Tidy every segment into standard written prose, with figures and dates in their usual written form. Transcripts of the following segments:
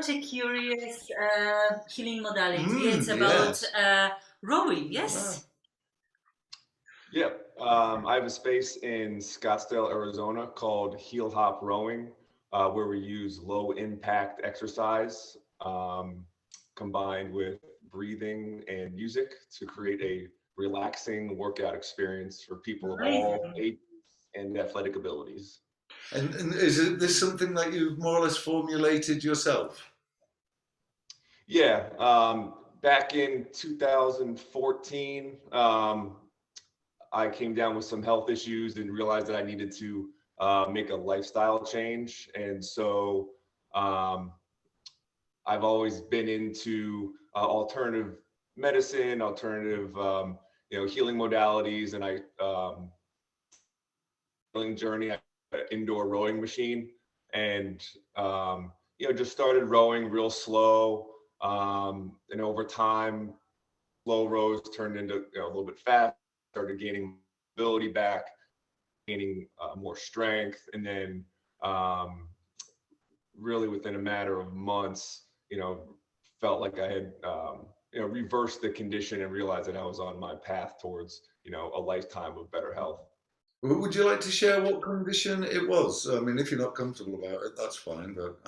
such a curious healing modality. It's about Yes. rowing, yes? Yeah, I have a space in Scottsdale, Arizona called HealHop Rowing, where we use low impact exercise combined with breathing and music to create a relaxing workout experience for people of all Amazing. ages and athletic abilities. And this something that you've more or less formulated yourself? Yeah, back in 2014, I came down with some health issues and realized that I needed to make a lifestyle change. And so I've always been into alternative medicine, alternative, healing modalities, and healing journey, an indoor rowing machine, and just started rowing real slow, and over time, slow rows turned into a little bit fast. Started gaining mobility back, gaining more strength, and then really within a matter of months, felt like I had reversed the condition and realized that I was on my path towards a lifetime of better health. Would you like to share what condition it was? I mean, if you're not comfortable about it, that's fine. But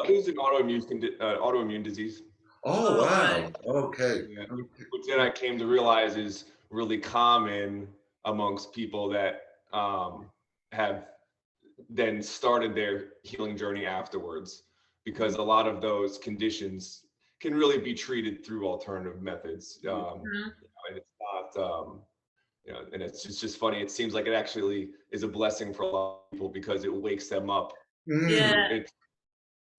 It was an autoimmune disease. oh All wow, right. okay. Yeah. Which then I came to realize is really common amongst people that have then started their healing journey afterwards, because a lot of those conditions can really be treated through alternative methods. And it's not, and it's just funny. It seems like it actually is a blessing for a lot of people because it wakes them up Yeah.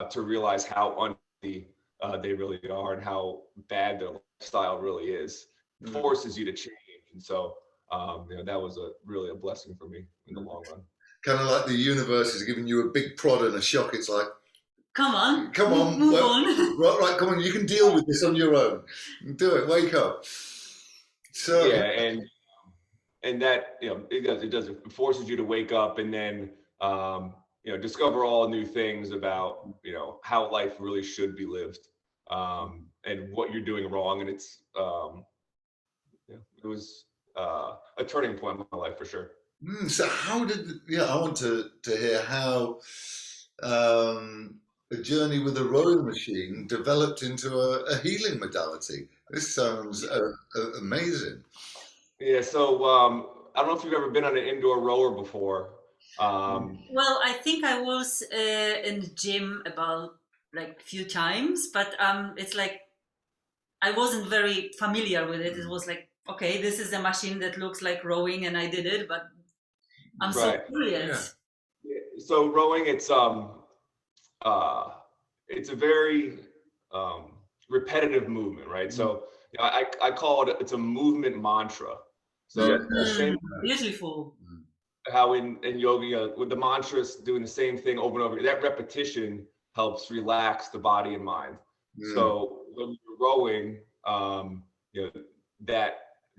to realize how unhealthy they really are and how bad their lifestyle really is. It forces you to change. And so, that was really a blessing for me in the long run. Kind of like the universe is giving you a big prod and a shock. It's like, Come on. come on, Move well, on. right, come on, you can deal with this on your own. Do it, wake up. So Yeah, and that it forces you to wake up and then discover all new things about how life really should be lived, and what you're doing wrong. And it's it was a turning point in my life for sure. so how did I want to hear how a journey with a rowing machine developed into a healing modality. This sounds amazing. Yeah, so I don't know if you've ever been on an indoor rower before. Well, I think I was in the gym about like few times, but it's like I wasn't very familiar with it. It was like, okay, this is a machine that looks like rowing, and I did it, but I'm so Right. curious. Yeah, so rowing, it's a very repetitive movement, right? So I call it's a movement mantra. So the same Beautiful. how in yoga, with the mantras doing the same thing over and over, that repetition helps relax the body and mind. So when you're rowing, that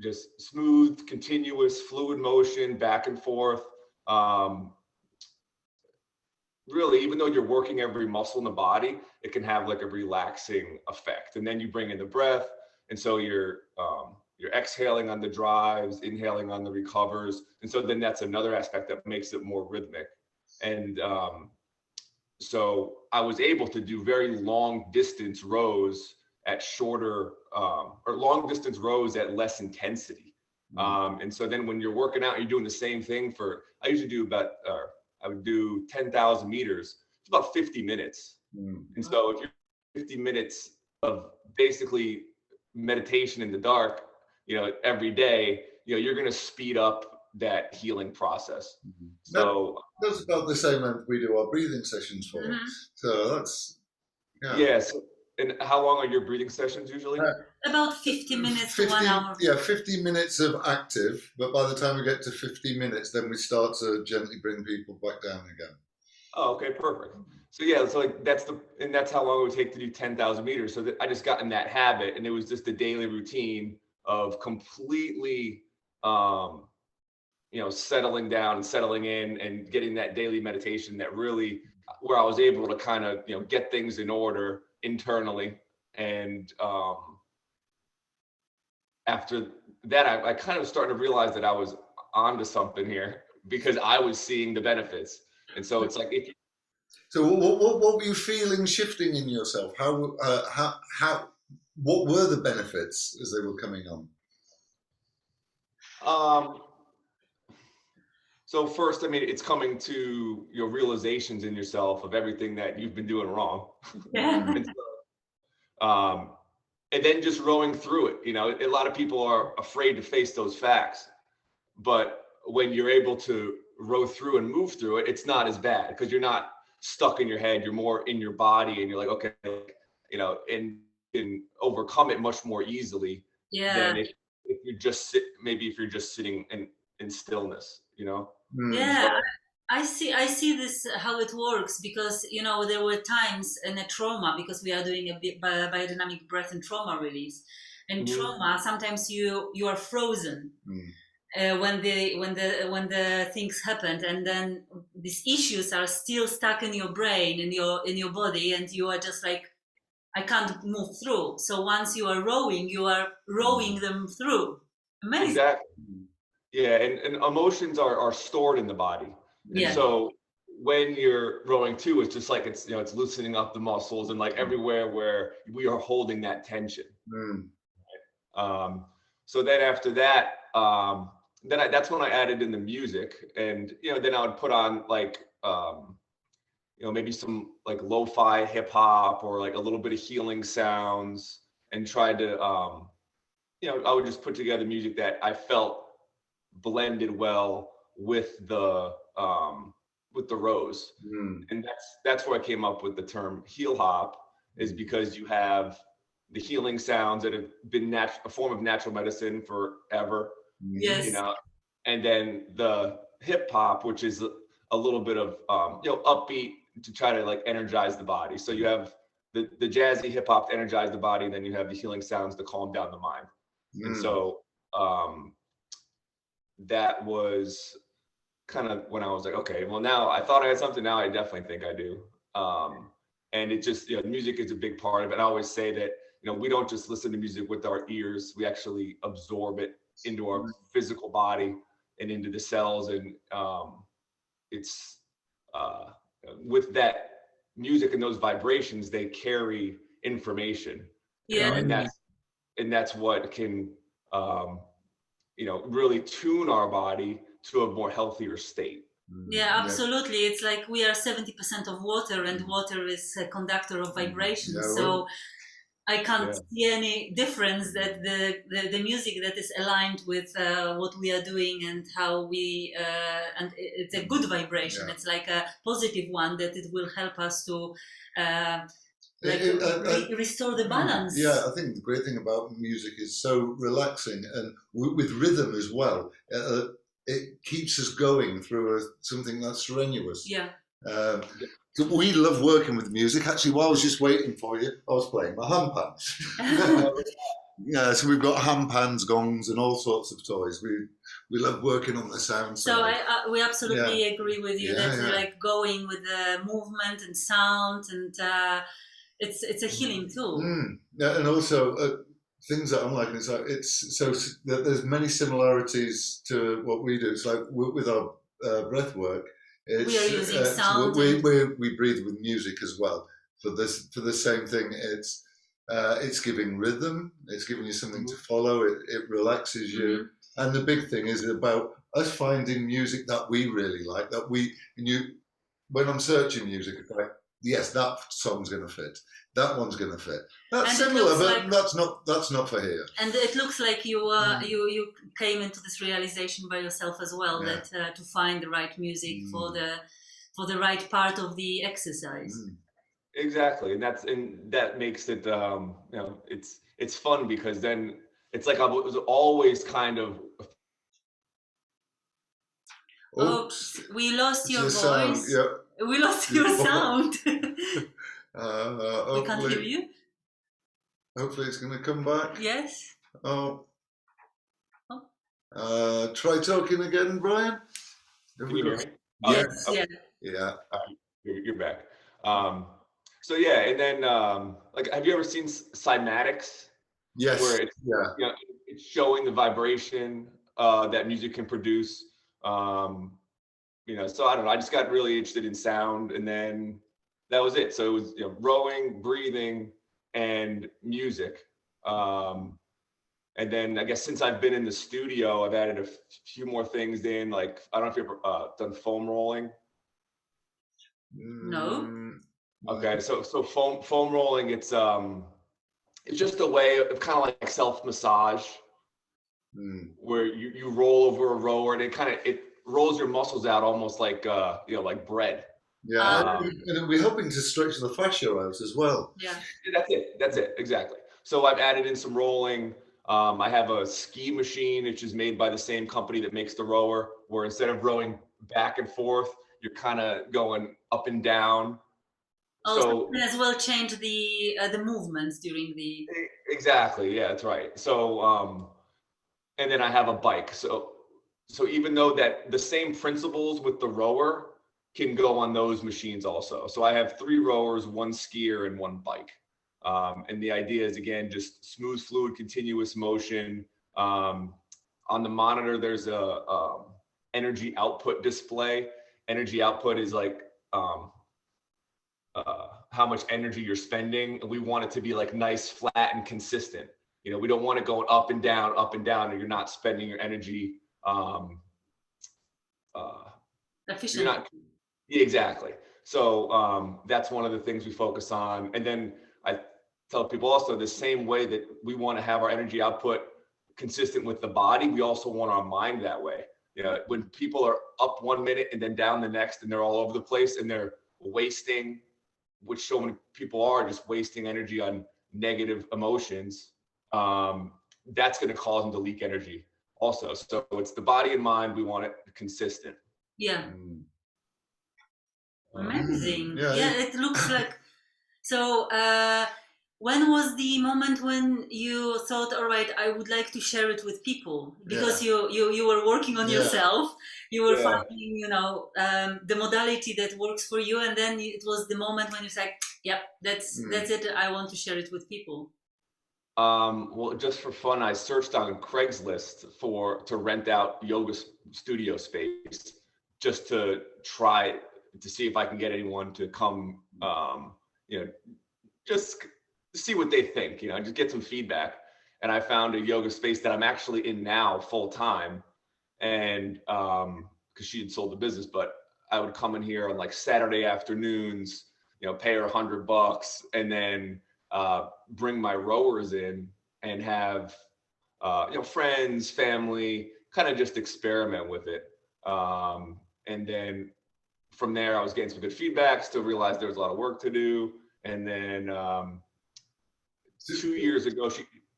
just smooth, continuous, fluid motion back and forth. Really, even though you're working every muscle in the body, it can have like a relaxing effect. And then you bring in the breath, and so you're exhaling on the drives, inhaling on the recovers, and so then that's another aspect that makes it more rhythmic. And so I was able to do very long distance rows at shorter or long distance rows at less intensity. And so then when you're working out, you're doing the same thing I usually do I would do 10,000 meters. It's about 50 minutes. And so if you're 50 minutes of basically meditation in the dark, every day, you're going to speed up that healing process. So that's about the same length we do our breathing sessions for. So that's yes. And how long are your breathing sessions usually? About 50 minutes to 1 hour. Yeah, 50 minutes of active, but by the time we get to 50 minutes, then we start to gently bring people back down again. Oh, okay, perfect. So yeah, so like that's how long it would take to do 10,000 meters. So that I just got in that habit, and it was just a daily routine of completely, settling down and settling in and getting that daily meditation that really, where I was able to kind of, get things in order internally. And after that, I kind of started to realize that I was onto something here because I was seeing the benefits. And so it's like, if So what were you feeling shifting in yourself? What were the benefits as they were coming on? So first, I mean, it's coming to your realizations in yourself of everything that you've been doing wrong. Yeah. And, and then just rowing through it. You know, a lot of people are afraid to face those facts, but when you're able to row through and move through it, it's not as bad because you're not stuck in your head. You're more in your body, and you're like, okay, you know, and can overcome it much more easily than if you're just maybe if you're just sitting in stillness, you know. Yeah, So, I see this how it works because you know there were times in a trauma because we are doing a biodynamic breath and trauma release. In trauma, sometimes you are frozen when the things happened, and then these issues are still stuck in your brain in your body, and you are just like, I can't move through. So once you are rowing them through. Amazing. exactly. Yeah, and emotions are stored in the body. And Yeah. so when you're rowing too, it's just like it's, you know, it's loosening up the muscles and like everywhere where we are holding that tension. So then after that, that's when I added in the music, and you know, then I would put on like you know, maybe some like lo-fi hip hop or like a little bit of healing sounds, and try to you know, I would just put together music that I felt blended well with the rows. And that's where I came up with the term HealHop, is because you have the healing sounds that have been a form of natural medicine forever. Yes. You know, and then the hip hop, which is a little bit of you know, upbeat to try to like energize the body. So you have the jazzy hip hop to energize the body, and then you have the healing sounds to calm down the mind. And so that was kind of when I was like, okay, well, now I thought I had something. Now I definitely think I do. And it just, you know, music is a big part of it. I always say that, you know, we don't just listen to music with our ears. We actually absorb it into our physical body and into the cells. And it's with that music and those vibrations, they carry information. You know, and that's what can you know, really tune our body to a more healthier state. Yeah, absolutely. It's like we are 70% of water, and water is a conductor of vibrations. So I can't see any difference that the music that is aligned with what we are doing and how we and it's a good vibration. It's like a positive one that it will help us to restore the balance. Yeah, I think the great thing about music is so relaxing, and with rhythm as well. It keeps us going through something that's strenuous. Yeah. We love working with music. Actually, while I was just waiting for you, I was playing my handpan. Yeah, so we've got handpans, gongs, and all sorts of toys. We love working on the sound side. So we absolutely agree with you that you like going with the movement and sound, and it's a healing tool. Yeah, and also things that I'm liking is like it's so that there's many similarities to what we do. It's like with our breath work. We are using sound. We breathe with music as well for the same thing. It's giving rhythm. It's giving you something to follow. It relaxes you. And the big thing is about us finding music that we really like. When I'm searching music, it's like, yes, that song's going to fit. That one's going to fit. That's similar, but that's not for here. And it looks like you came into this realization by yourself as well, that to find the right music for the right part of the exercise. Exactly, and that makes it you know, it's fun because then it's like I was always kind of. Oops, we lost your voice. Sound, yeah. We lost your sound. We can't hear you. Hopefully it's going to come back. Yes. Try talking again, Brian. Can you hear me? Yes. Yeah. All right. You're back. So yeah, and then like, have you ever seen cymatics, Yes. where it's, Yeah. you know, it's showing the vibration that music can produce? Um, you know, so I don't know. I just got really interested in sound, and then that was it. So it was, you know, rowing, breathing, and music. Um, and then I guess since I've been in the studio, I've added a few more things in. Like, I don't know if you've ever done foam rolling. No. Mm, Okay, so foam rolling, it's just a way of kind of like self massage, where you roll over a rower, and it rolls your muscles out almost like you know, like bread. yeah, and we're helping to stretch the fascia out as well. Yeah. That's it, exactly. So I've added in some rolling. I have a ski machine, which is made by the same company that makes the rower, where instead of rowing back and forth, you're kind of going up and down. Oh, so So you can as well change the movements during the. exactly, yeah, that's right. So and then I have a bike. So even though that the same principles with the rower can go on those machines also. So I have 3 rowers, 1 skier, and 1 bike. And the idea is, again, just smooth, fluid, continuous motion. Um, on the monitor, there's a energy output display. Energy output is like how much energy you're spending, and we want it to be like nice, flat, and consistent. You know, we don't want it going up and down, and you're not spending your energy. You're Efficient. not. Yeah, exactly. So that's one of the things we focus on. And then I tell people also, the same way that we want to have our energy output consistent with the body, we also want our mind that way. You know, when people are up 1 minute and then down the next, and they're all over the place, and they're wasting, which so many people are, just wasting energy on negative emotions, that's going to cause them to leak energy also. So it's the body and mind. We want it consistent. Yeah. Amazing. Yeah, Yeah, it looks like. So, when was the moment when you thought, all right, I would like to share it with people? Because you were working on yourself, you were Yeah. finding, the modality that works for you, and then it was the moment when you said, yep, that's it. I want to share it with people. Well, just for fun, I searched on Craigslist to rent out yoga studio space, just to try to see if I can get anyone to come, you know, just see what they think, you know, just get some feedback. And I found a yoga space that I'm actually in now full time. And because she had sold the business, but I would come in here on like Saturday afternoons, you know, pay her $100, and then bring my rowers in and have you know, friends, family, kind of just experiment with it. And then from there, I was getting some good feedback. Still realized there was a lot of work to do. And then 2 years ago,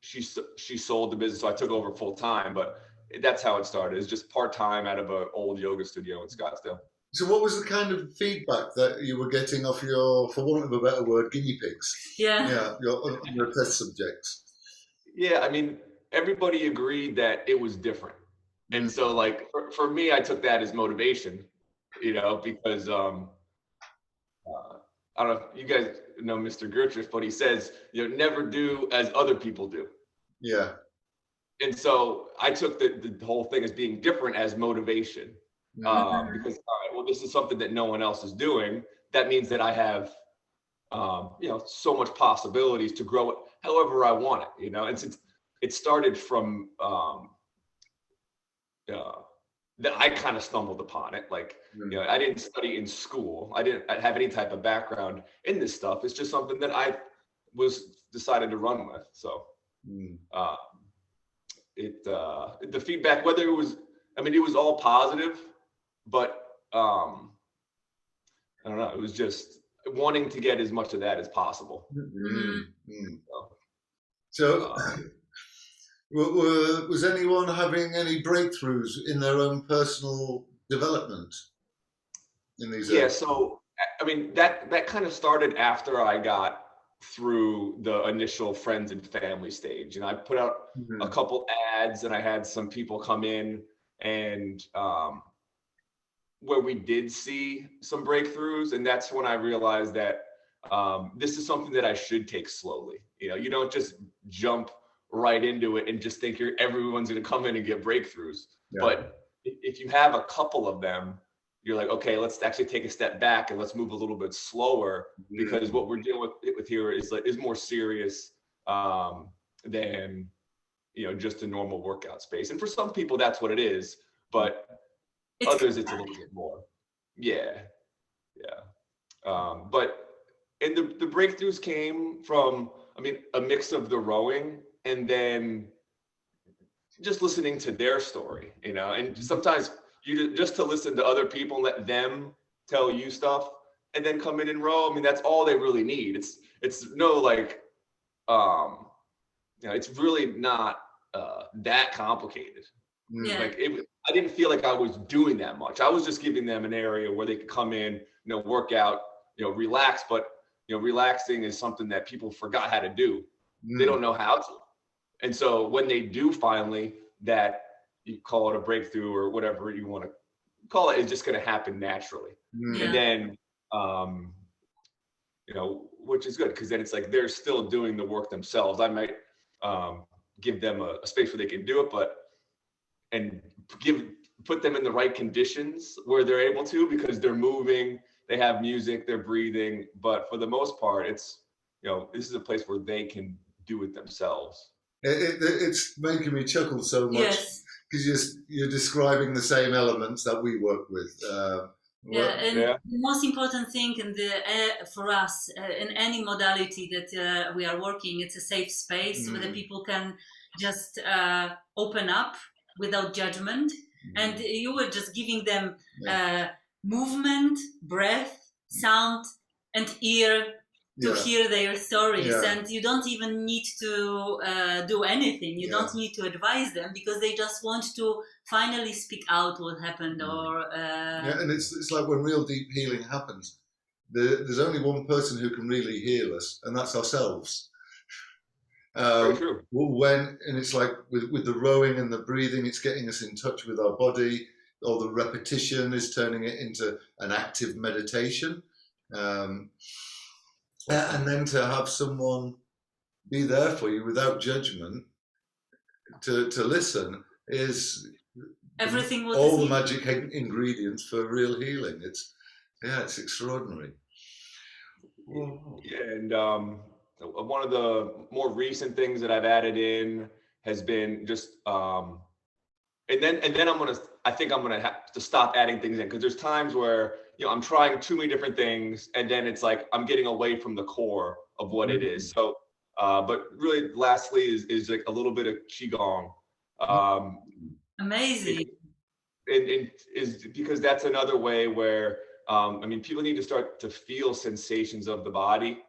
she sold the business, so I took over full time. But that's how it started. It's just part time out of an old yoga studio in Scottsdale. So what was the kind of feedback that you were getting off your, for want of a better word, guinea pigs? Yeah. Your test subjects. Yeah, I mean, everybody agreed that it was different. And so like for me, I took that as motivation, you know, because I don't know if you guys know Mr. Gertrich, but he says, you know, never do as other people do. Yeah. And so I took the whole thing as being different as motivation. Because, all right, well, this is something that no one else is doing. That means that I have, you know, so much possibilities to grow it however I want it, you know. And since it started from that I kind of stumbled upon it. Like, you know, I didn't study in school. I didn't have any type of background in this stuff. It's just something that I was decided to run with. So the feedback, whether it was, I mean, it was all positive, but I don't know. It was just wanting to get as much of that as possible. So was anyone having any breakthroughs in their own personal development in these areas? So I mean, that kind of started after I got through the initial friends and family stage, and I put out a couple ads, and I had some people come in, and where we did see some breakthroughs, and that's when I realized that this is something that I should take slowly. You know, you don't just jump right into it and just think everyone's going to come in and get breakthroughs. Yeah. But if you have a couple of them, you're like, okay, let's actually take a step back and let's move a little bit slower, because what we're dealing with here is more serious than, you know, just a normal workout space. And for some people, that's what it is, but others, it's a little bit more. Yeah. But and the breakthroughs came from, I mean, a mix of the rowing and then just listening to their story, you know. And sometimes you just to listen to other people and let them tell you stuff and then come in and row. I mean, that's all they really need. It's no like, you know, it's really not that complicated. Yeah. Like I didn't feel like I was doing that much. I was just giving them an area where they could come in, you know, work out, you know, relax. But, you know, relaxing is something that people forgot how to do. They don't know how to. And so when they do finally, that you call it a breakthrough or whatever you want to call it, it's just going to happen naturally. Yeah. And then, you know, which is good, because then it's like they're still doing the work themselves. I might give them a space where they can do it, and put them in the right conditions where they're able to, because they're moving, they have music, they're breathing. But for the most part, it's, you know, this is a place where they can do it themselves. It's making me chuckle so much, because you're describing the same elements that we work with. The most important thing for us in any modality that we are working, it's a safe space where the people can just open up without judgment. And you were just giving them movement, breath, sound, and ear to hear their stories. And you don't even need to do anything. You don't need to advise them, because they just want to finally speak out what happened. And it's like when real deep healing happens, there's only one person who can really heal us, and that's ourselves. Very true. And it's like with the rowing and the breathing, it's getting us in touch with our body. All the repetition is turning it into an active meditation. And then to have someone be there for you without judgment, to listen, is everything. All the magic ingredients for real healing. It's extraordinary. Yeah, and one of the more recent things that I've added in has been just, and then I think I'm gonna have to stop adding things in, because there's times where, you know, I'm trying too many different things, and then it's like I'm getting away from the core of what it is. So, but really, lastly, is like a little bit of qigong. Amazing. And is because that's another way where, I mean, people need to start to feel sensations of the body.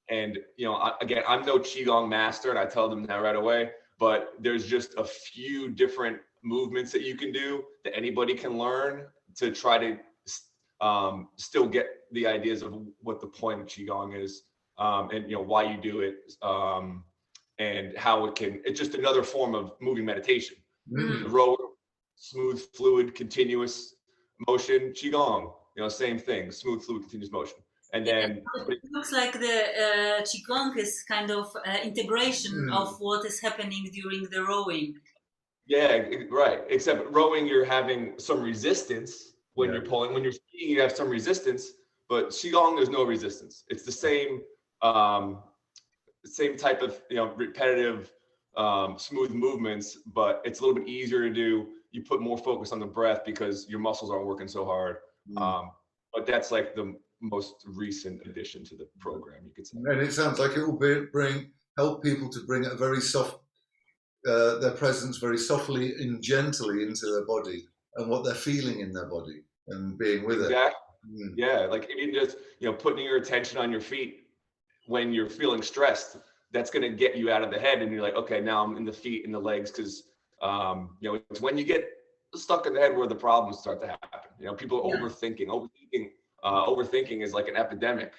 And, you know, again, I'm no qigong master, and I tell them that right away, but there's just a few different movements that you can do that anybody can learn to try to still get the ideas of what the point of qigong is, and, you know, why you do it, and how it's just another form of moving meditation. Row, smooth, fluid, continuous motion. Qigong, you know, same thing, smooth, fluid, continuous motion. And then it looks like the qigong is kind of integration of what is happening during the rowing. Yeah, right. Except rowing, you're having some resistance when you're pulling. When you're skiing, you have some resistance. But qigong, there's no resistance. It's the same type of, you know, repetitive, smooth movements, but it's a little bit easier to do. You put more focus on the breath because your muscles aren't working so hard. But that's like the most recent addition to the program, you could say. And it sounds like it will help people to bring a very soft, their presence very softly and gently into their body and what they're feeling in their body and being with it. Yeah, like even just, you know, putting your attention on your feet when you're feeling stressed, that's going to get you out of the head, and you're like, okay, now I'm in the feet and the legs, because you know, it's when you get stuck in the head where the problems start to happen. You know, people are overthinking is like an epidemic.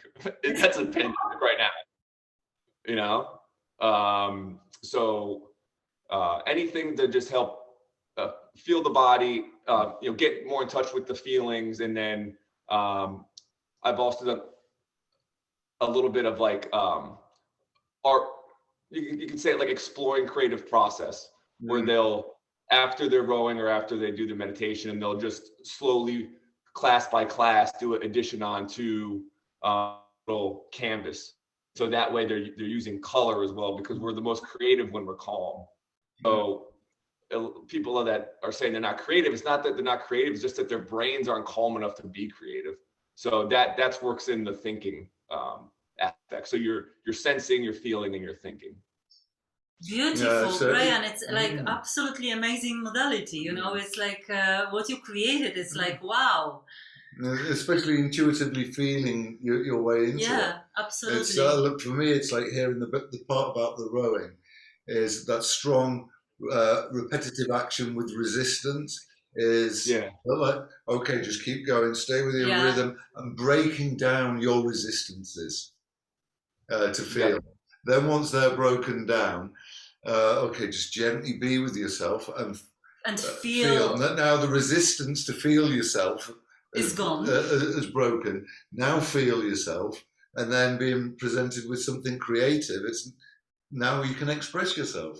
That's a pandemic right now, you know. So anything to just help feel the body, you know, get more in touch with the feelings. And then I've also done a little bit of like art. You can say it like exploring creative process, where they'll, after they're rowing or after they do their meditation, they'll just slowly, class by class, do an addition onto little canvas. So that way they're using color as well, because we're the most creative when we're calm. So people that are saying they're not creative, it's not that they're not creative, it's just that their brains aren't calm enough to be creative. So that works in the thinking aspect. So you're sensing, you're feeling, and you're thinking. Beautiful, Brian. It's like absolutely amazing modality. You know, it's like what you created is like, wow. Especially intuitively feeling your way into it. Yeah, absolutely. It's, look, for me, it's like hearing the part about the rowing is that strong, repetitive action with resistance is like, okay, just keep going, stay with your rhythm, and breaking down your resistances to feel. Then once they're broken down, okay, just gently be with yourself and feel. Now the resistance to feel yourself is gone, is broken. Now feel yourself, and then being presented with something creative. It's now you can express yourself.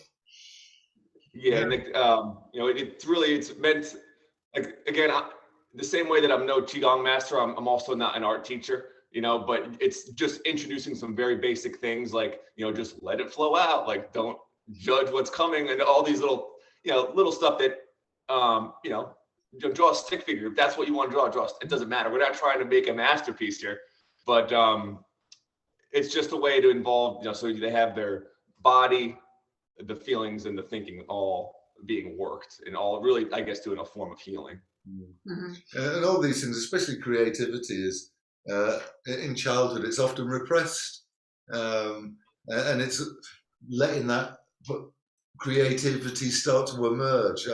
Yeah, and you know, it's meant, like, again, the same way that I'm no qigong master, I'm also not an art teacher. You know, but it's just introducing some very basic things, like, you know, just let it flow out, like don't judge what's coming, and all these little, you know, little stuff that, you know, draw a stick figure. If that's what you want to draw. It doesn't matter. We're not trying to make a masterpiece here, but it's just a way to involve, you know, so they have their body, the feelings, and the thinking all being worked, and all really, I guess, doing a form of healing. And all these things, especially creativity, is in childhood, it's often repressed, and it's letting that creativity start to emerge,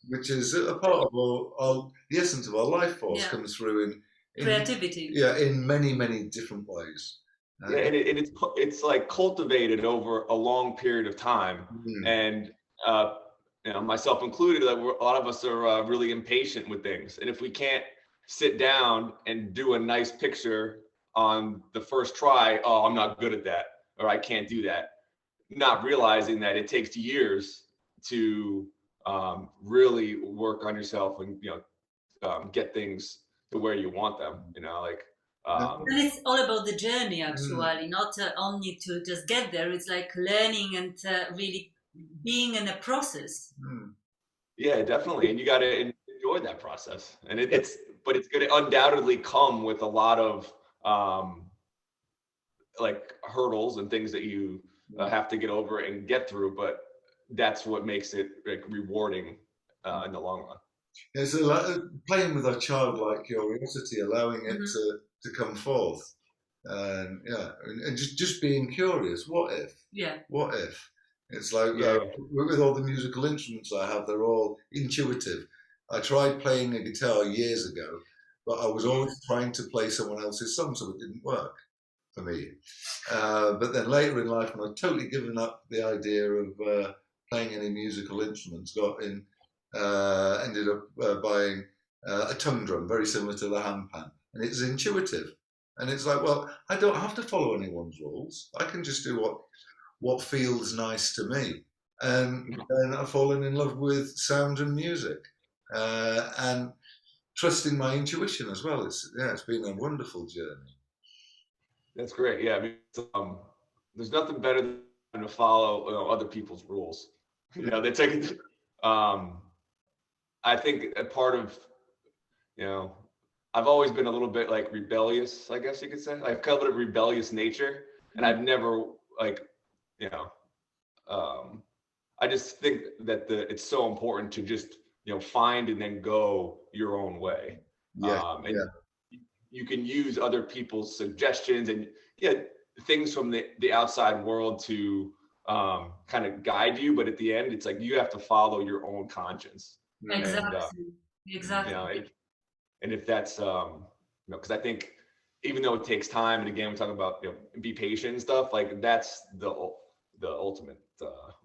which is a part of the essence of our life force, comes through in creativity. In many different ways. And it's like cultivated over a long period of time, and you know, myself included, like a lot of us are really impatient with things, and if we can't sit down and do a nice picture on the first try, oh, I'm not good at that, or I can't do that, not realizing that it takes years to really work on yourself and, you know, get things to where you want them, you know, like and it's all about the journey, actually, not only to just get there. It's like learning and really being in a process. Yeah, definitely, and you got to enjoy that process, and it's going to undoubtedly come with a lot of like hurdles and things that you have to get over and get through, but that's what makes it like rewarding in the long run. It's playing with our childlike curiosity, allowing it to come forth, and and just being curious. What if? What if? It's like with all the musical instruments I have, they're all intuitive. I tried playing a guitar years ago, but I was always trying to play someone else's song, so it didn't work for me. But then later in life, when I'd totally given up the idea of playing any musical instruments, ended up buying a tongue drum, very similar to the handpan, and it's intuitive. And it's like, well, I don't have to follow anyone's rules. I can just do what feels nice to me. And then I've fallen in love with sound and music, and trusting my intuition as well. It's been a wonderful journey. That's great. Yeah, I mean, there's nothing better than to follow other people's rules. You know, they take it. I think a part of, you know, I've always been a little bit like rebellious, I guess you could say. I've kind of a rebellious nature, and I've never, like, you know, I just think that it's so important to just, you know, find and then go your own way. You can use other people's suggestions and things from the outside world to kind of guide you, but at the end, it's like you have to follow your own conscience. Exactly. You know, and if that's you know, because I think even though it takes time, and again, we're talking about, you know, be patient and stuff, like that's the ultimate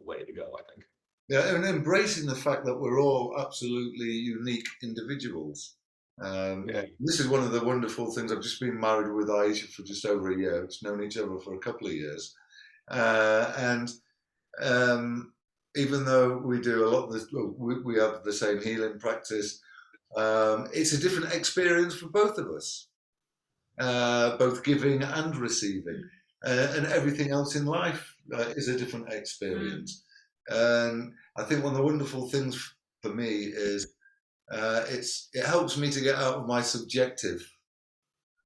way to go, I think. Yeah, and embracing the fact that we're all absolutely unique individuals. This is one of the wonderful things. I've just been married with Aisha for just over a year. We've known each other for a couple of years. And even though we do a lot of this, we have the same healing practice, it's a different experience for both of us, both giving and receiving. And everything else in life is a different experience. And I think one of the wonderful things for me is it helps me to get out of my subjective,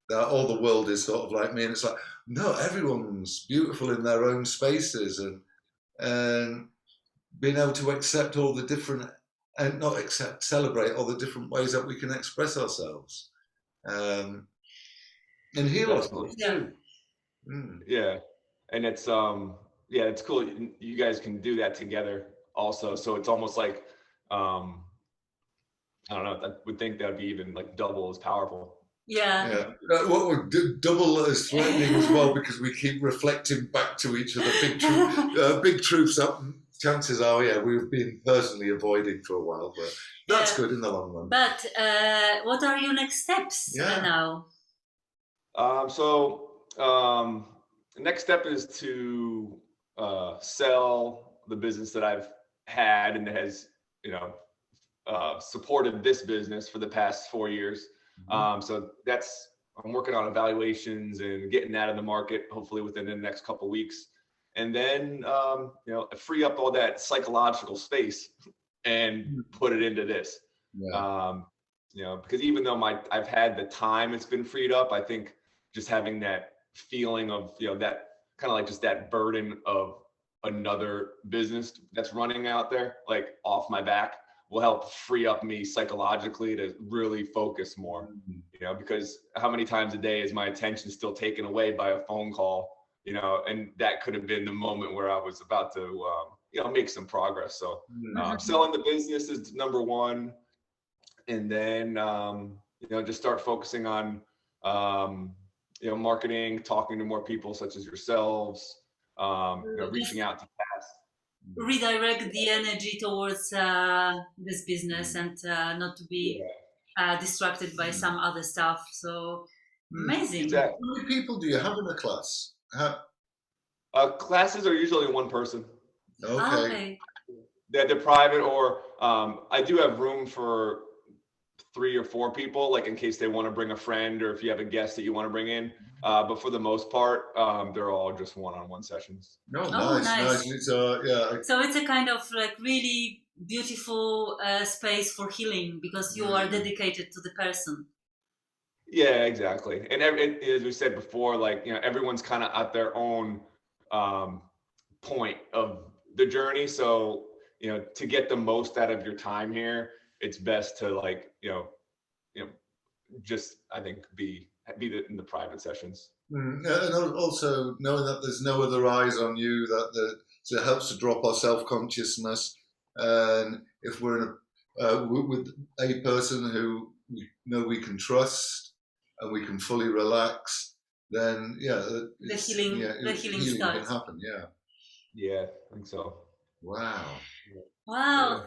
that all the world is sort of like me, and it's like, no, everyone's beautiful in their own spaces, and being able to accept all the different, and not accept, celebrate all the different ways that we can express ourselves, and heal ourselves too. Yeah, and it's it's cool. You guys can do that together also. So it's almost like I don't know. I would think that'd be even like double as powerful. Yeah. What would double as threatening as well, because we keep reflecting back to each other big truths. Chances are, we've been personally avoiding for a while, but that's good in the long run. But what are your next steps now? The next step is to sell the business that I've had and has, supported this business for the past 4 years. So I'm working on evaluations and getting that in the market, hopefully within the next couple of weeks. And then, free up all that psychological space and put it into this. Because even though I've had the time, it's been freed up. I think just having that feeling of, that kind of like just that burden of another business that's running out there, like off my back, will help free up me psychologically to really focus more, because how many times a day is my attention still taken away by a phone call, and that could have been the moment where I was about to, make some progress. So selling the business is number one. And then, just start focusing on, marketing, talking to more people such as yourselves, reaching out to past. Redirect the energy towards this business and not to be distracted by some other stuff. So amazing. Exactly. How many people do you have in a class? Classes are usually one person. Okay. They're private, or I do have room for 3 or 4 people, like in case they want to bring a friend or if you have a guest that you want to bring in. But for the most part, they're all just one-on-one sessions. Nice. So it's a kind of like really beautiful space for healing, because you are dedicated to the person. Yeah, exactly. And as we said before, like, everyone's kind of at their own point of the journey. So, to get the most out of your time here, it's best to, like, just, I think, be in the private sessions. And also knowing that there's no other eyes on you, so it helps to drop our self-consciousness. And if we're with a person who we know we can trust and we can fully relax, then the healing starts. Can happen. Yeah, I think so. Wow. Yeah.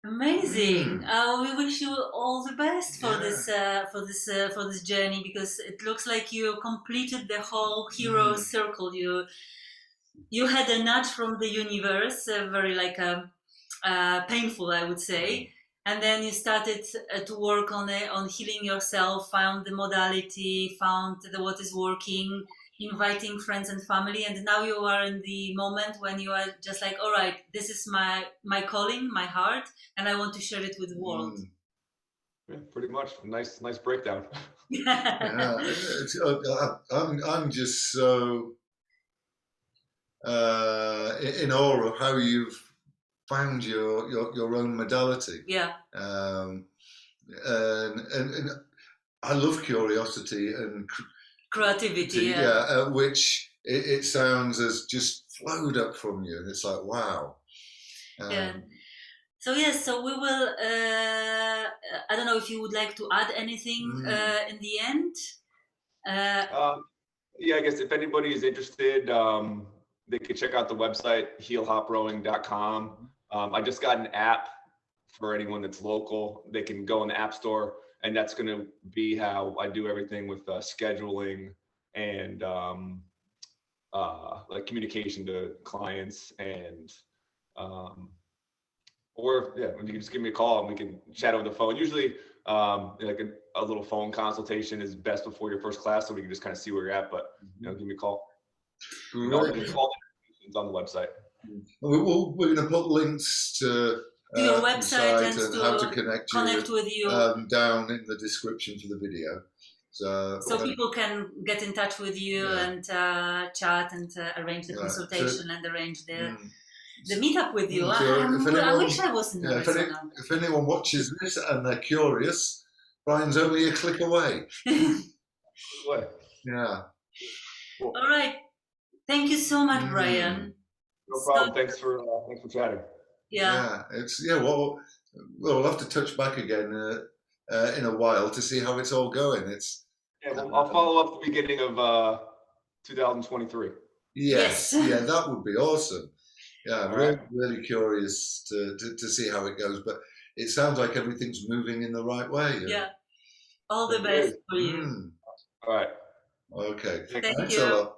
Amazing. We wish you all the best for this journey, because it looks like you completed the whole hero circle. You had a nudge from the universe, very painful, I would say, and then you started to work on healing yourself, found the modality, found what is working, inviting friends and family, and now you are in the moment when you are just like, all right, this is my calling, my heart, and I want to share it with the world. Yeah, pretty much. Nice breakdown. I'm just so in awe of how you've found your own modality. And I love curiosity and creativity, which it sounds as just flowed up from you, and it's like, wow. So we will, I don't know if you would like to add anything in the end. I guess if anybody is interested, they can check out the website, HealHopRowing.com. I just got an app for anyone that's local. They can go in the App Store And that's going to be how I do everything with scheduling and like communication to clients and or yeah, you can just give me a call and we can chat over the phone. Usually like a little phone consultation is best before your first class, so we can just kind of see where you're at. But give me a call. Great. All the information on the website. We're going to put links to your website and how to connect with you down in the description for the video. So people can get in touch with you and chat and arrange the consultation and arrange the meetup with you. I wish I was in Arizona. If anyone watches this and they're curious, Brian's only a click away. Yeah. Cool. All right. Thank you so much, Brian. No problem. Thanks for chatting. Yeah. Well, we'll have to touch back again in a while to see how it's all going. I'll follow up the beginning of 2023. Yes. Yeah, that would be awesome. Yeah, I'm right. really curious to see how it goes, but it sounds like everything's moving in the right way. Yeah. All the best for you. All right. Okay. Thanks a lot.